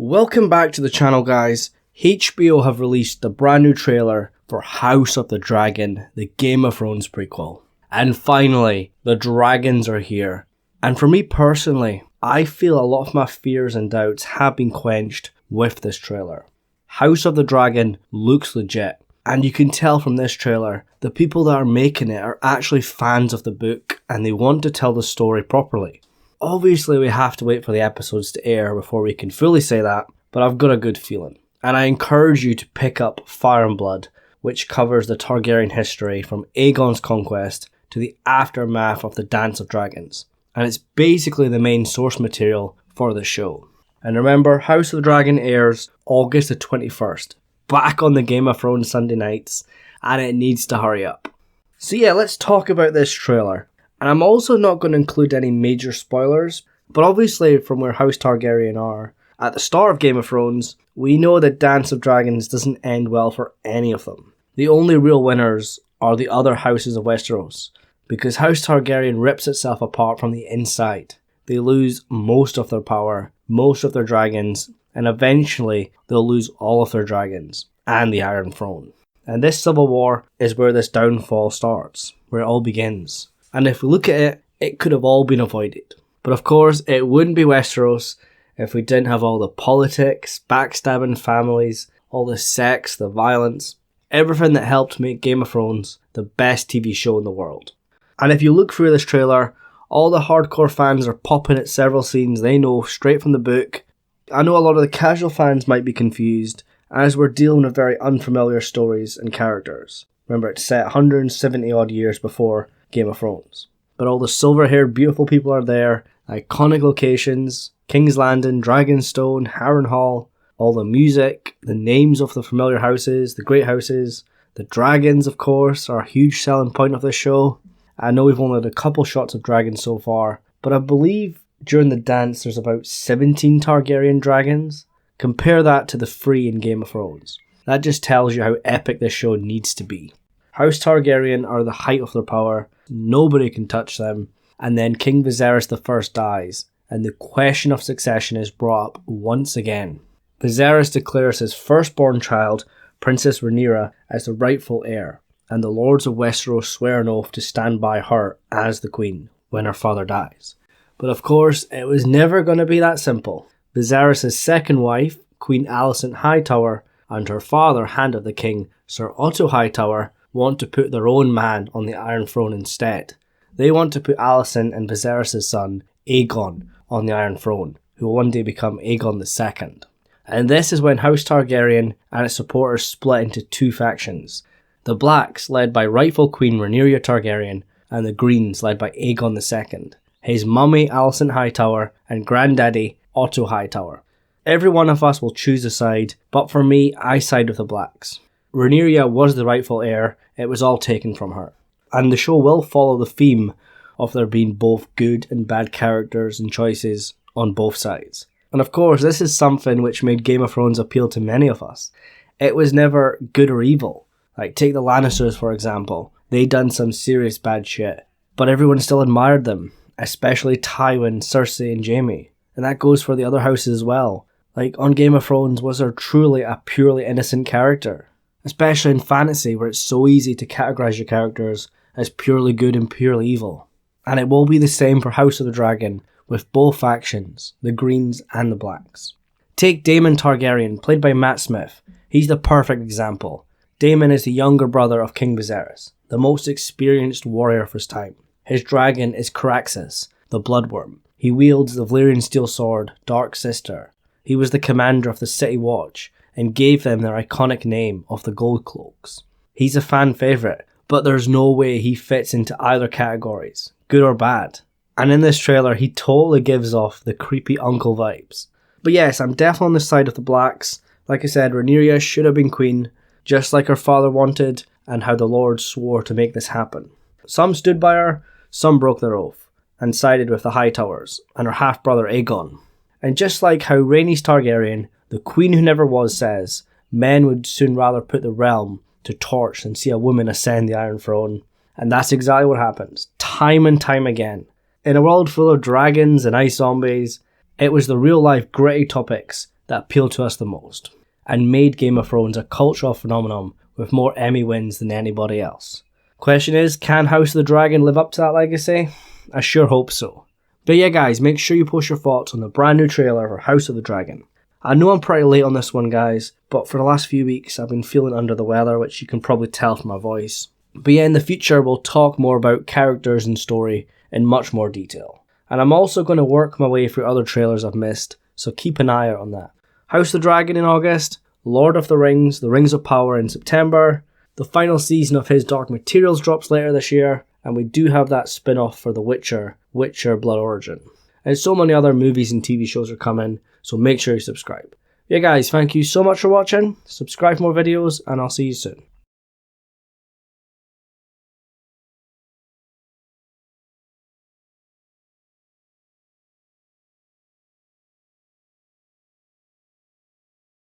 Welcome back to the channel, guys. HBO have released the brand new trailer for House of the Dragon, the Game of Thrones prequel. And finally, the dragons are here. And for me personally, I feel a lot of my fears and doubts have been quenched with this trailer. House of the Dragon looks legit. And you can tell from this trailer, the people that are making it are actually fans of the book and they want to tell the story properly. Obviously, we have to wait for the episodes to air before we can fully say that, but I've got a good feeling. And I encourage you to pick up Fire and Blood, which covers the Targaryen history from Aegon's conquest to the aftermath of the Dance of Dragons. And it's basically the main source material for the show. And remember, House of the Dragon airs August the 21st, back on the Game of Thrones Sunday nights, and it needs to hurry up. So yeah, let's talk about this trailer. And I'm also not going to include any major spoilers, but obviously from where House Targaryen are, at the start of Game of Thrones, we know that Dance of Dragons doesn't end well for any of them. The only real winners are the other houses of Westeros, because House Targaryen rips itself apart from the inside. They lose most of their power, most of their dragons, and eventually they'll lose all of their dragons, and the Iron Throne. And this civil war is where this downfall starts, where it all begins. And if we look at it, it could have all been avoided. But of course, it wouldn't be Westeros if we didn't have all the politics, backstabbing families, all the sex, the violence, everything that helped make Game of Thrones the best TV show in the world. And if you look through this trailer, all the hardcore fans are popping at several scenes they know straight from the book. I know a lot of the casual fans might be confused, as we're dealing with very unfamiliar stories and characters. Remember, it's set 170 odd years before Game of Thrones. But all the silver-haired beautiful people are there, iconic locations, King's Landing, Dragonstone, Harrenhal, all the music, the names of the familiar houses, the great houses, the dragons, of course, are a huge selling point of this show. I know we've only had a couple shots of dragons so far, but I believe during the dance there's about 17 Targaryen dragons. Compare that to the 3 in Game of Thrones. That just tells you how epic this show needs to be. House Targaryen are the height of their power, nobody can touch them, and then King Viserys I dies, and the question of succession is brought up once again. Viserys declares his firstborn child, Princess Rhaenyra, as the rightful heir, and the lords of Westeros swear an oath to stand by her as the queen when her father dies. But of course, it was never going to be that simple. Viserys' second wife, Queen Alicent Hightower, and her father, Hand of the King, Sir Otto Hightower, want to put their own man on the Iron Throne instead. They want to put Alicent and Viserys' son, Aegon, on the Iron Throne, who will one day become Aegon II. And this is when House Targaryen and its supporters split into 2 factions. The Blacks, led by rightful Queen Rhaenyra Targaryen, and the Greens, led by Aegon II, his mummy Alicent Hightower, and granddaddy Otto Hightower. Every one of us will choose a side, but for me, I side with the Blacks. Rhaenyra was the rightful heir, it was all taken from her. And the show will follow the theme of there being both good and bad characters and choices on both sides. And of course, this is something which made Game of Thrones appeal to many of us. It was never good or evil. Like, take the Lannisters for example. They done some serious bad shit, but everyone still admired them, especially Tywin, Cersei and Jaime. And that goes for the other houses as well. Like, on Game of Thrones, was there truly a purely innocent character? Especially in fantasy, where it's so easy to categorize your characters as purely good and purely evil. And it will be the same for House of the Dragon, with both factions, the Greens and the Blacks. Take Daemon Targaryen, played by Matt Smith. He's the perfect example. Daemon is the younger brother of King Viserys, the most experienced warrior of his time. His dragon is Caraxes, the Bloodworm. He wields the Valyrian steel sword, Dark Sister. He was the commander of the City Watch, and gave them their iconic name of the Gold Cloaks. He's a fan favourite, but there's no way he fits into either categories, good or bad. And in this trailer, he totally gives off the creepy uncle vibes. But yes, I'm definitely on the side of the Blacks. Like I said, Rhaenyra should have been queen, just like her father wanted, and how the lords swore to make this happen. Some stood by her, some broke their oath, and sided with the Hightowers, and her half-brother Aegon. And just like how Rhaenys Targaryen, the queen who never was, says, men would soon rather put the realm to torch than see a woman ascend the Iron Throne. And that's exactly what happens, time and time again. In a world full of dragons and ice zombies, it was the real-life gritty topics that appealed to us the most, and made Game of Thrones a cultural phenomenon with more Emmy wins than anybody else. Question is, can House of the Dragon live up to that legacy? I sure hope so. But yeah guys, make sure you post your thoughts on the brand new trailer for House of the Dragon. I know I'm pretty late on this one guys, but for the last few weeks I've been feeling under the weather, which you can probably tell from my voice. But yeah, in the future we'll talk more about characters and story in much more detail. And I'm also going to work my way through other trailers I've missed, so keep an eye out on that. House of the Dragon in August, Lord of the Rings, The Rings of Power in September, the final season of his Dark Materials drops later this year, and we do have that spin-off for The Witcher, Witcher Blood Origin. And so many other movies and TV shows are coming, so make sure you subscribe. Yeah guys, thank you so much for watching, subscribe for more videos, and I'll see you soon.